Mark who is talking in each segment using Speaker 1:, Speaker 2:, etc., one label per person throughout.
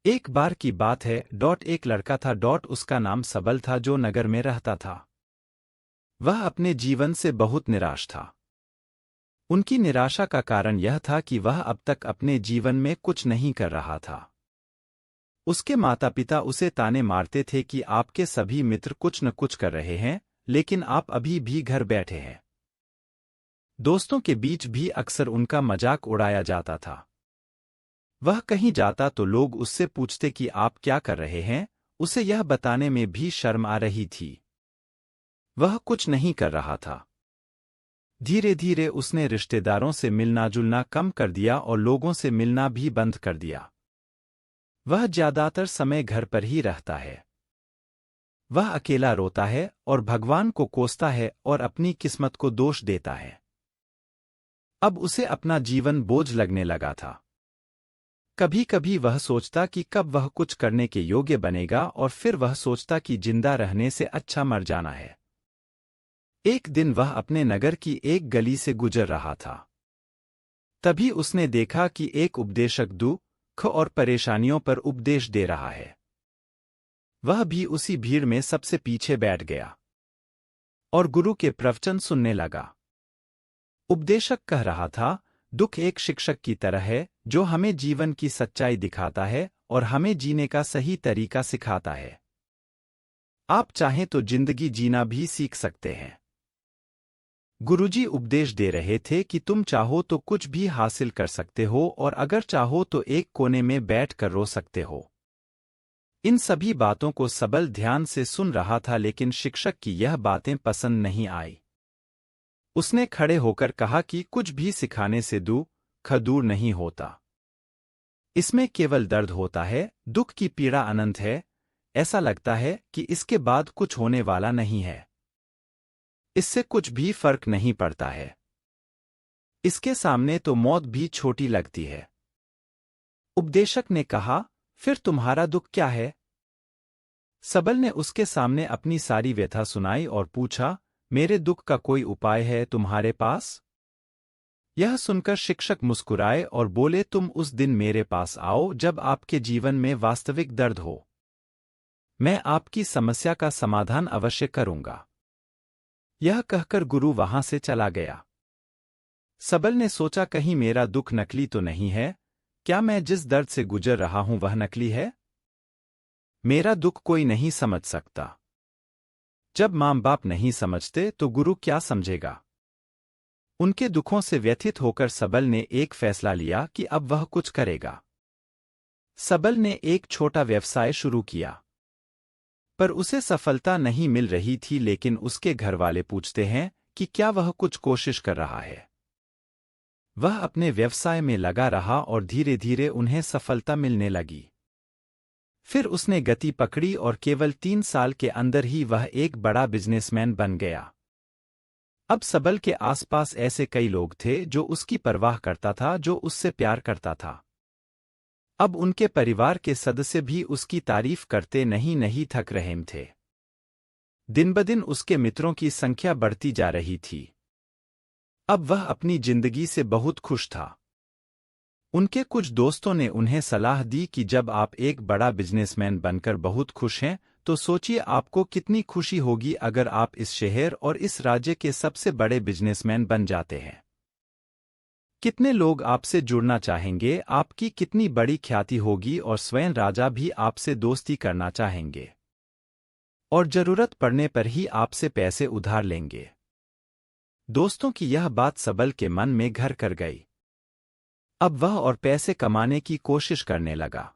Speaker 1: एक बार की बात है। एक लड़का था। उसका नाम सबल था, जो नगर में रहता था। वह अपने जीवन से बहुत निराश था। उनकी निराशा का कारण यह था कि वह अब तक अपने जीवन में कुछ नहीं कर रहा था। उसके माता पिता उसे ताने मारते थे कि आपके सभी मित्र कुछ न कुछ कर रहे हैं, लेकिन आप अभी भी घर बैठे हैं। दोस्तों के बीच भी अक्सर उनका मजाक उड़ाया जाता था। वह कहीं जाता तो लोग उससे पूछते कि आप क्या कर रहे हैं। उसे यह बताने में भी शर्म आ रही थी। वह कुछ नहीं कर रहा था। धीरे धीरे उसने रिश्तेदारों से मिलना जुलना कम कर दिया और लोगों से मिलना भी बंद कर दिया। वह ज्यादातर समय घर पर ही रहता है। वह अकेला रोता है और भगवान को कोसता है और अपनी किस्मत को दोष देता है। अब उसे अपना जीवन बोझ लगने लगा था। कभी कभी वह सोचता कि कब वह कुछ करने के योग्य बनेगा, और फिर वह सोचता कि जिंदा रहने से अच्छा मर जाना है। एक दिन वह अपने नगर की एक गली से गुजर रहा था। तभी उसने देखा कि एक उपदेशक दुख और परेशानियों पर उपदेश दे रहा है। वह भी उसी भीड़ में सबसे पीछे बैठ गया और गुरु के प्रवचन सुनने लगा। उपदेशक कह रहा था, दुख एक शिक्षक की तरह है जो हमें जीवन की सच्चाई दिखाता है और हमें जीने का सही तरीका सिखाता है। आप चाहें तो जिंदगी जीना भी सीख सकते हैं। गुरुजी उपदेश दे रहे थे कि तुम चाहो तो कुछ भी हासिल कर सकते हो, और अगर चाहो तो एक कोने में बैठ कर रो सकते हो। इन सभी बातों को सबल ध्यान से सुन रहा था, लेकिन शिक्षक की यह बातें पसंद नहीं आई। उसने खड़े होकर कहा कि कुछ भी सिखाने से दुख दूर नहीं होता। इसमें केवल दर्द होता है। दुख की पीड़ा अनंत है। ऐसा लगता है कि इसके बाद कुछ होने वाला नहीं है। इससे कुछ भी फर्क नहीं पड़ता है। इसके सामने तो मौत भी छोटी लगती है। उपदेशक ने कहा, फिर तुम्हारा दुख क्या है? सबल ने उसके सामने अपनी सारी व्यथा सुनाई और पूछा, मेरे दुख का कोई उपाय है तुम्हारे पास? यह सुनकर शिक्षक मुस्कुराए और बोले, तुम उस दिन मेरे पास आओ जब आपके जीवन में वास्तविक दर्द हो। मैं आपकी समस्या का समाधान अवश्य करूंगा। यह कहकर गुरु वहां से चला गया। सबल ने सोचा, कहीं मेरा दुख नकली तो नहीं है? क्या मैं जिस दर्द से गुजर रहा हूं वह नकली है? मेरा दुख कोई नहीं समझ सकता। जब माँ बाप नहीं समझते तो गुरु क्या समझेगा? उनके दुखों से व्यथित होकर सबल ने एक फैसला लिया कि अब वह कुछ करेगा। सबल ने एक छोटा व्यवसाय शुरू किया, पर उसे सफलता नहीं मिल रही थी। लेकिन उसके घरवाले पूछते हैं कि क्या वह कुछ कोशिश कर रहा है। वह अपने व्यवसाय में लगा रहा और धीरे धीरे उन्हें सफलता मिलने लगी। फिर उसने गति पकड़ी और केवल 3 साल के अंदर ही वह एक बड़ा बिजनेसमैन बन गया। अब सबल के आसपास ऐसे कई लोग थे जो उसकी परवाह करता था, जो उससे प्यार करता था। अब उनके परिवार के सदस्य भी उसकी तारीफ करते नहीं थक रहे थे। दिन-ब-दिन उसके मित्रों की संख्या बढ़ती जा रही थी। अब वह अपनी जिंदगी से बहुत खुश था। उनके कुछ दोस्तों ने उन्हें सलाह दी कि जब आप एक बड़ा बिजनेसमैन बनकर बहुत खुश हैं, तो सोचिए आपको कितनी खुशी होगी अगर आप इस शहर और इस राज्य के सबसे बड़े बिजनेसमैन बन जाते हैं। कितने लोग आपसे जुड़ना चाहेंगे, आपकी कितनी बड़ी ख्याति होगी, और स्वयं राजा भी आपसे दोस्ती करना चाहेंगे और जरूरत पड़ने पर ही आपसे पैसे उधार लेंगे। दोस्तों की यह बात सबल के मन में घर कर गई। अब वह और पैसे कमाने की कोशिश करने लगा,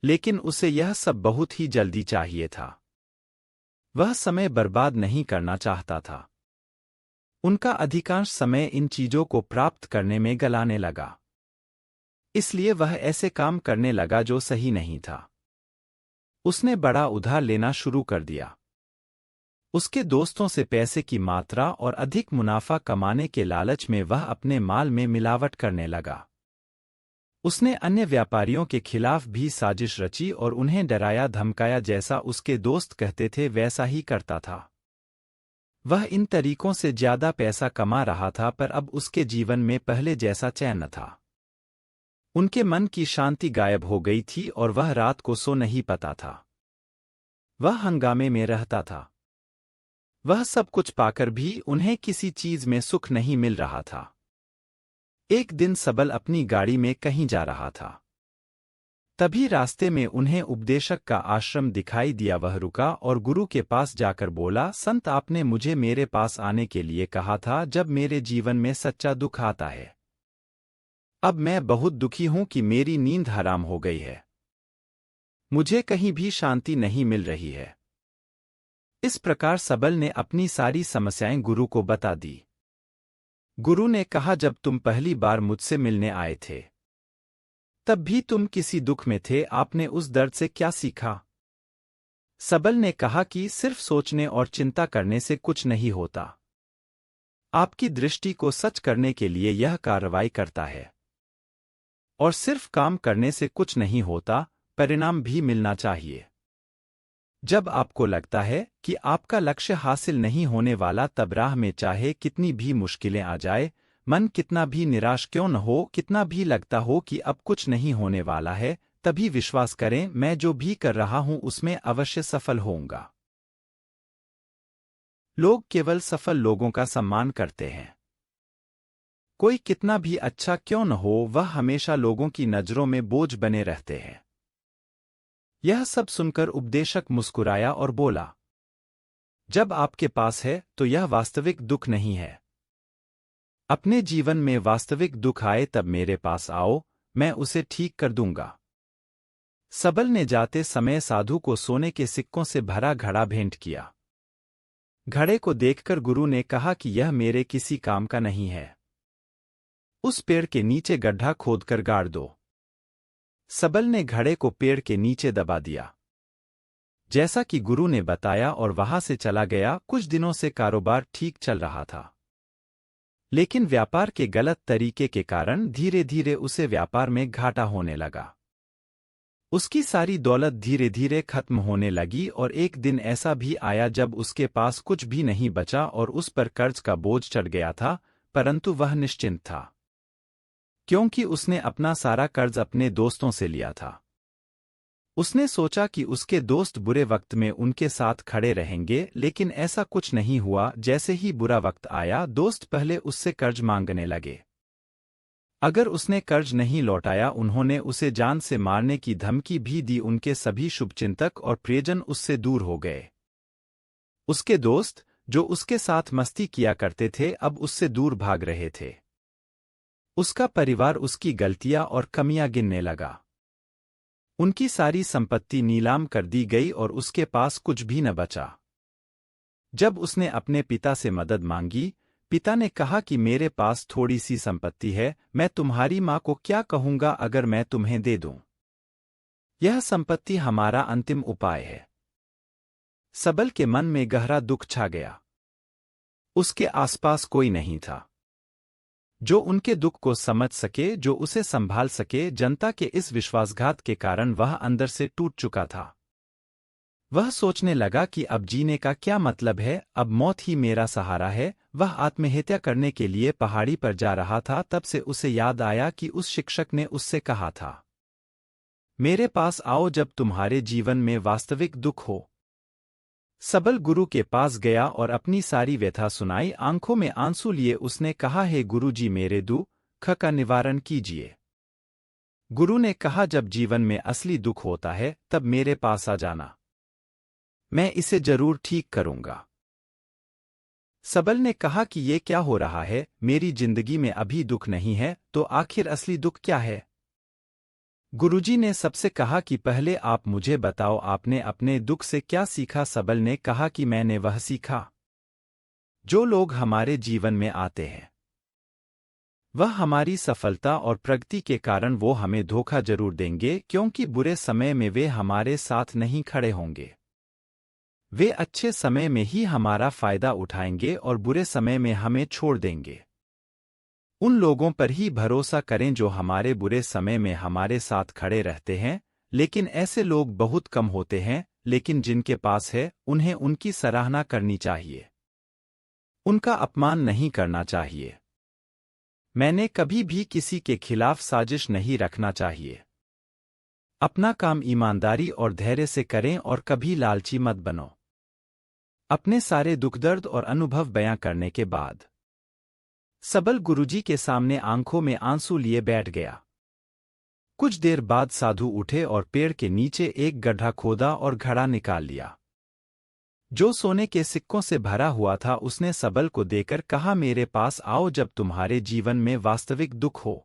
Speaker 1: लेकिन उसे यह सब बहुत ही जल्दी चाहिए था। वह समय बर्बाद नहीं करना चाहता था। उनका अधिकांश समय इन चीजों को प्राप्त करने में गलाने लगा। इसलिए वह ऐसे काम करने लगा जो सही नहीं था। उसने बड़ा उधार लेना शुरू कर दिया। उसके दोस्तों से पैसे की मात्रा और अधिक मुनाफा कमाने के लालच में वह अपने माल में मिलावट करने लगा। उसने अन्य व्यापारियों के खिलाफ भी साजिश रची और उन्हें डराया धमकाया। जैसा उसके दोस्त कहते थे वैसा ही करता था। वह इन तरीकों से ज्यादा पैसा कमा रहा था, पर अब उसके जीवन में पहले जैसा चैन न था। उनके मन की शांति गायब हो गई थी और वह रात को सो नहीं पाता था। वह हंगामे में रहता था। वह सब कुछ पाकर भी उन्हें किसी चीज में सुख नहीं मिल रहा था। एक दिन सबल अपनी गाड़ी में कहीं जा रहा था। तभी रास्ते में उन्हें उपदेशक का आश्रम दिखाई दिया। वह रुका और गुरु के पास जाकर बोला, संत, आपने मुझे मेरे पास आने के लिए कहा था जब मेरे जीवन में सच्चा दुख आता है। अब मैं बहुत दुखी हूं कि मेरी नींद हराम हो गई है। मुझे कहीं भी शांति नहीं मिल रही है। इस प्रकार सबल ने अपनी सारी समस्याएं गुरु को बता दी। गुरु ने कहा, जब तुम पहली बार मुझसे मिलने आए थे तब भी तुम किसी दुख में थे। आपने उस दर्द से क्या सीखा? सबल ने कहा कि सिर्फ सोचने और चिंता करने से कुछ नहीं होता। आपकी दृष्टि को सच करने के लिए यह कार्रवाई करता है। और सिर्फ काम करने से कुछ नहीं होता, परिणाम भी मिलना चाहिए। जब आपको लगता है कि आपका लक्ष्य हासिल नहीं होने वाला, तब राह में चाहे कितनी भी मुश्किलें आ जाए, मन कितना भी निराश क्यों न हो, कितना भी लगता हो कि अब कुछ नहीं होने वाला है, तभी विश्वास करें, मैं जो भी कर रहा हूं उसमें अवश्य सफल होऊंगा। लोग केवल सफल लोगों का सम्मान करते हैं। कोई कितना भी अच्छा क्यों न हो, वह हमेशा लोगों की नजरों में बोझ बने रहते हैं। यह सब सुनकर उपदेशक मुस्कुराया और बोला, जब आपके पास है तो यह वास्तविक दुख नहीं है। अपने जीवन में वास्तविक दुख आए तब मेरे पास आओ, मैं उसे ठीक कर दूंगा। सबल ने जाते समय साधु को सोने के सिक्कों से भरा घड़ा भेंट किया। घड़े को देखकर गुरु ने कहा कि यह मेरे किसी काम का नहीं है। उस पेड़ के नीचे गड्ढा खोदकर गाड़ दो। सबल ने घड़े को पेड़ के नीचे दबा दिया, जैसा कि गुरु ने बताया, और वहां से चला गया। कुछ दिनों से कारोबार ठीक चल रहा था, लेकिन व्यापार के गलत तरीके के कारण धीरे धीरे उसे व्यापार में घाटा होने लगा। उसकी सारी दौलत धीरे धीरे खत्म होने लगी और एक दिन ऐसा भी आया जब उसके पास कुछ भी नहीं बचा और उस पर कर्ज का बोझ चढ़ गया था, परंतु वह निश्चिंत था, क्योंकि उसने अपना सारा कर्ज अपने दोस्तों से लिया था। उसने सोचा कि उसके दोस्त बुरे वक्त में उनके साथ खड़े रहेंगे, लेकिन ऐसा कुछ नहीं हुआ। जैसे ही बुरा वक्त आया, दोस्त पहले उससे कर्ज मांगने लगे। अगर उसने कर्ज नहीं लौटाया, उन्होंने उसे जान से मारने की धमकी भी दी। उनके सभी शुभचिंतक और प्रियजन उससे दूर हो गए। उसके दोस्त, जो उसके साथ मस्ती किया करते थे, अब उससे दूर भाग रहे थे। उसका परिवार उसकी गलतियां और कमियां गिनने लगा। उनकी सारी संपत्ति नीलाम कर दी गई और उसके पास कुछ भी न बचा। जब उसने अपने पिता से मदद मांगी, पिता ने कहा कि मेरे पास थोड़ी सी संपत्ति है, मैं तुम्हारी मां को क्या कहूंगा अगर मैं तुम्हें दे दूं? यह संपत्ति हमारा अंतिम उपाय है। सबल के मन में गहरा दुख छा गया। उसके आसपास कोई नहीं था जो उनके दुख को समझ सके, जो उसे संभाल सके। जनता के इस विश्वासघात के कारण वह अंदर से टूट चुका था। वह सोचने लगा कि अब जीने का क्या मतलब है, अब मौत ही मेरा सहारा है। वह आत्महत्या करने के लिए पहाड़ी पर जा रहा था, तब से उसे याद आया कि उस शिक्षक ने उससे कहा था, मेरे पास आओ जब तुम्हारे जीवन में वास्तविक दुख हो। सबल गुरु के पास गया और अपनी सारी व्यथा सुनाई। आंखों में आंसू लिए उसने कहा, हे गुरुजी, मेरे दुख का निवारण कीजिए। गुरु ने कहा, जब जीवन में असली दुख होता है तब मेरे पास आ जाना, मैं इसे जरूर ठीक करूंगा। सबल ने कहा कि ये क्या हो रहा है, मेरी जिंदगी में अभी दुख नहीं है, तो आखिर असली दुख क्या है? गुरुजी ने सबसे कहा कि पहले आप मुझे बताओ, आपने अपने दुख से क्या सीखा? सबल ने कहा कि मैंने वह सीखा जो लोग हमारे जीवन में आते हैं, वह हमारी सफलता और प्रगति के कारण वो हमें धोखा जरूर देंगे, क्योंकि बुरे समय में वे हमारे साथ नहीं खड़े होंगे। वे अच्छे समय में ही हमारा फायदा उठाएंगे और बुरे समय में हमें छोड़ देंगे। उन लोगों पर ही भरोसा करें जो हमारे बुरे समय में हमारे साथ खड़े रहते हैं, लेकिन ऐसे लोग बहुत कम होते हैं, लेकिन जिनके पास है उन्हें उनकी सराहना करनी चाहिए, उनका अपमान नहीं करना चाहिए। मैंने कभी भी किसी के खिलाफ साजिश नहीं रखना चाहिए। अपना काम ईमानदारी और धैर्य से करें और कभी लालची मत बनो। अपने सारे दुख दर्द और अनुभव बयां करने के बाद सबल गुरुजी के सामने आंखों में आंसू लिए बैठ गया। कुछ देर बाद साधु उठे और पेड़ के नीचे एक गड्ढा खोदा और घड़ा निकाल लिया, जो सोने के सिक्कों से भरा हुआ था। उसने सबल को देकर कहा, मेरे पास आओ जब तुम्हारे जीवन में वास्तविक दुख हो।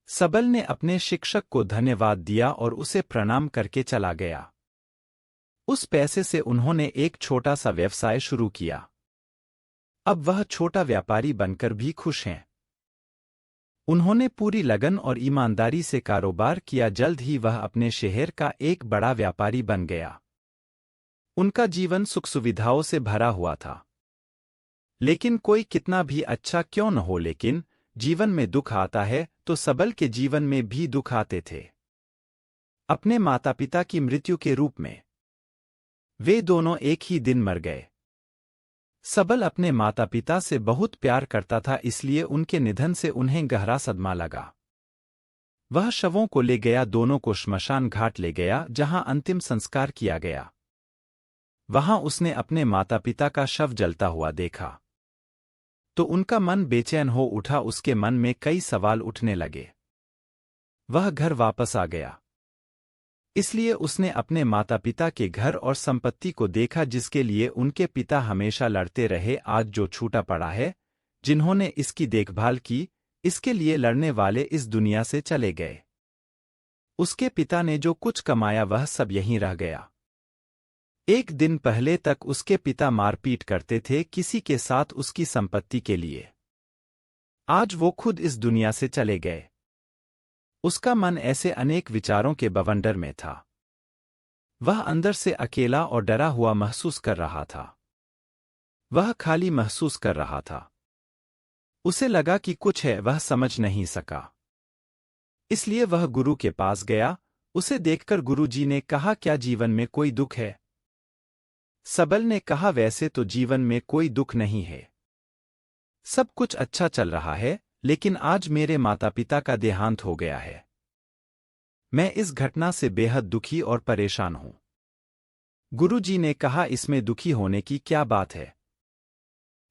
Speaker 1: सबल ने अपने शिक्षक को धन्यवाद दिया और उसे प्रणाम करके चला गया। उस पैसे से उन्होंने एक छोटा सा व्यवसाय शुरू किया। अब वह छोटा व्यापारी बनकर भी खुश हैं। उन्होंने पूरी लगन और ईमानदारी से कारोबार किया। जल्द ही वह अपने शहर का एक बड़ा व्यापारी बन गया। उनका जीवन सुख सुविधाओं से भरा हुआ था। लेकिन कोई कितना भी अच्छा क्यों न हो, लेकिन जीवन में दुख आता है तो सबल के जीवन में भी दुख आते थे। अपने माता पिता की मृत्यु के रूप में वे दोनों एक ही दिन मर गए। सबल अपने माता पिता से बहुत प्यार करता था, इसलिए उनके निधन से उन्हें गहरा सदमा लगा। वह शवों को ले गया, दोनों को श्मशान घाट ले गया जहां अंतिम संस्कार किया गया। वहां उसने अपने माता पिता का शव जलता हुआ देखा तो उनका मन बेचैन हो उठा। उसके मन में कई सवाल उठने लगे। वह घर वापस आ गया, इसलिए उसने अपने माता पिता के घर और संपत्ति को देखा जिसके लिए उनके पिता हमेशा लड़ते रहे। आज जो छूटा पड़ा है, जिन्होंने इसकी देखभाल की, इसके लिए लड़ने वाले इस दुनिया से चले गए। उसके पिता ने जो कुछ कमाया वह सब यहीं रह गया। एक दिन पहले तक उसके पिता मारपीट करते थे किसी के साथ उसकी संपत्ति के लिए। आज वो खुद इस दुनिया से चले गए। उसका मन ऐसे अनेक विचारों के बवंडर में था। वह अंदर से अकेला और डरा हुआ महसूस कर रहा था। वह खाली महसूस कर रहा था। उसे लगा कि कुछ है, वह समझ नहीं सका। इसलिए वह गुरु के पास गया। उसे देखकर गुरुजी ने कहा, क्या जीवन में कोई दुख है? सबल ने कहा, वैसे तो जीवन में कोई दुख नहीं है, सब कुछ अच्छा चल रहा है, लेकिन आज मेरे माता पिता का देहांत हो गया है। मैं इस घटना से बेहद दुखी और परेशान हूं। गुरुजी ने कहा, इसमें दुखी होने की क्या बात है?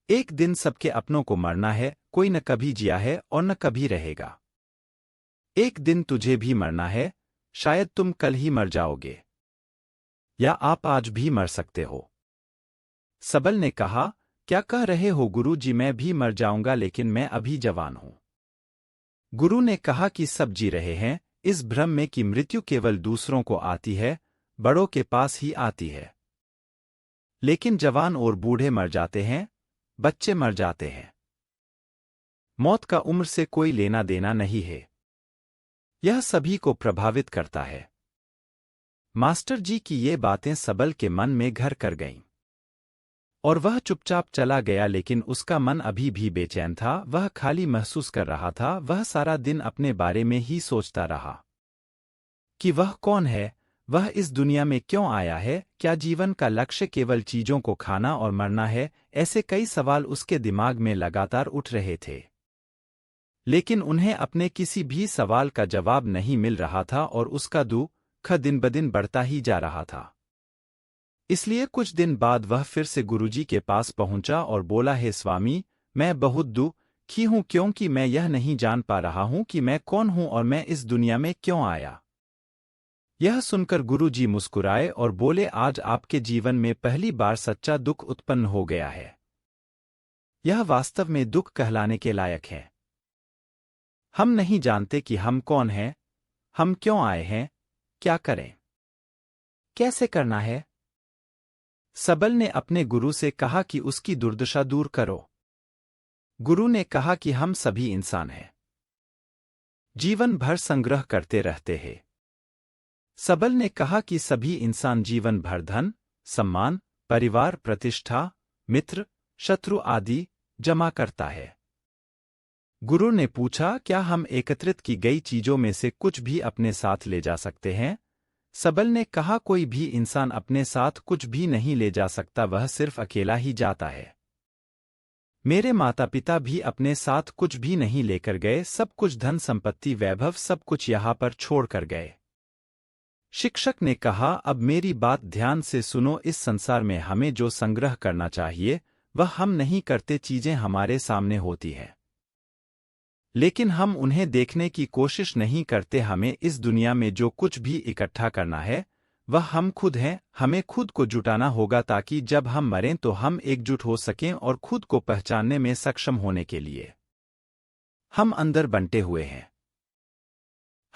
Speaker 1: एक दिन सबके अपनों को मरना है, कोई न कभी जिया है और न कभी रहेगा। एक दिन तुझे भी मरना है, शायद तुम कल ही मर जाओगे, या आप आज भी मर सकते हो। सबल ने कहा, क्या कह रहे हो गुरुजी? मैं भी मर जाऊंगा, लेकिन मैं अभी जवान हूं। गुरु ने कहा कि सब जी रहे हैं इस भ्रम में कि मृत्यु केवल दूसरों को आती है, बड़ों के पास ही आती है। लेकिन जवान और बूढ़े मर जाते हैं, बच्चे मर जाते हैं। मौत का उम्र से कोई लेना देना नहीं है। यह सभी को प्रभावित करता है। मास्टर जी की ये बातें सबल के मन में घर कर गईं और वह चुपचाप चला गया। लेकिन उसका मन अभी भी बेचैन था। वह खाली महसूस कर रहा था। वह सारा दिन अपने बारे में ही सोचता रहा कि वह कौन है, वह इस दुनिया में क्यों आया है, क्या जीवन का लक्ष्य केवल चीजों को खाना और मरना है? ऐसे कई सवाल उसके दिमाग में लगातार उठ रहे थे, लेकिन उन्हें अपने किसी भी सवाल का जवाब नहीं मिल रहा था और उसका दुख दिन ब दिन बढ़ता ही जा रहा था। इसलिए कुछ दिन बाद वह फिर से गुरुजी के पास पहुंचा और बोला, हे स्वामी, मैं बहुत दुखी हूं क्योंकि मैं यह नहीं जान पा रहा हूं कि मैं कौन हूं और मैं इस दुनिया में क्यों आया। यह सुनकर गुरुजी मुस्कुराए और बोले, आज आपके जीवन में पहली बार सच्चा दुख उत्पन्न हो गया है। यह वास्तव में दुख कहलाने के लायक है। हम नहीं जानते कि हम कौन हैं, हम क्यों आए हैं, क्या करें, कैसे करना है। सबल ने अपने गुरु से कहा कि उसकी दुर्दशा दूर करो। गुरु ने कहा कि हम सभी इंसान हैं, जीवन भर संग्रह करते रहते हैं। सबल ने कहा कि सभी इंसान जीवन भर धन, सम्मान, परिवार, प्रतिष्ठा, मित्र, शत्रु आदि जमा करता है। गुरु ने पूछा, क्या हम एकत्रित की गई चीजों में से कुछ भी अपने साथ ले जा सकते हैं? सबल ने कहा, कोई भी इंसान अपने साथ कुछ भी नहीं ले जा सकता, वह सिर्फ अकेला ही जाता है। मेरे माता पिता भी अपने साथ कुछ भी नहीं लेकर गए, सब कुछ धन संपत्ति वैभव सब कुछ यहाँ पर छोड़ कर गए। शिक्षक ने कहा, अब मेरी बात ध्यान से सुनो, इस संसार में हमें जो संग्रह करना चाहिए वह हम नहीं करते, चीजें हमारे सामने होती है लेकिन हम उन्हें देखने की कोशिश नहीं करते। हमें इस दुनिया में जो कुछ भी इकट्ठा करना है वह हम खुद हैं, हमें खुद को जुटाना होगा ताकि जब हम मरें तो हम एकजुट हो सकें और खुद को पहचानने में सक्षम होने के लिए हम अंदर बंटे हुए हैं।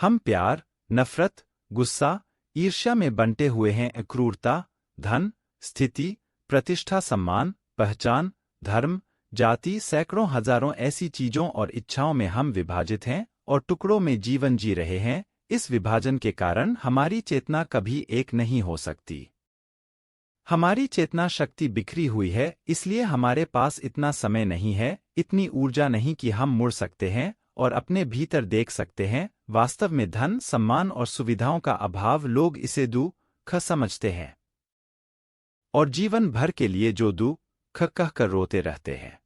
Speaker 1: हम प्यार, नफरत, गुस्सा, ईर्ष्या में बंटे हुए हैं। क्रूरता, धन, स्थिति, प्रतिष्ठा, सम्मान, पहचान, धर्म, जाति, सैकड़ों हजारों ऐसी चीजों और इच्छाओं में हम विभाजित हैं और टुकड़ों में जीवन जी रहे हैं। इस विभाजन के कारण हमारी चेतना कभी एक नहीं हो सकती। हमारी चेतना शक्ति बिखरी हुई है, इसलिए हमारे पास इतना समय नहीं है, इतनी ऊर्जा नहीं कि हम मुड़ सकते हैं और अपने भीतर देख सकते हैं। वास्तव में धन, सम्मान और सुविधाओं का अभाव, लोग इसे दुख समझते हैं और जीवन भर के लिए जो दुख कह कर रोते रहते हैं।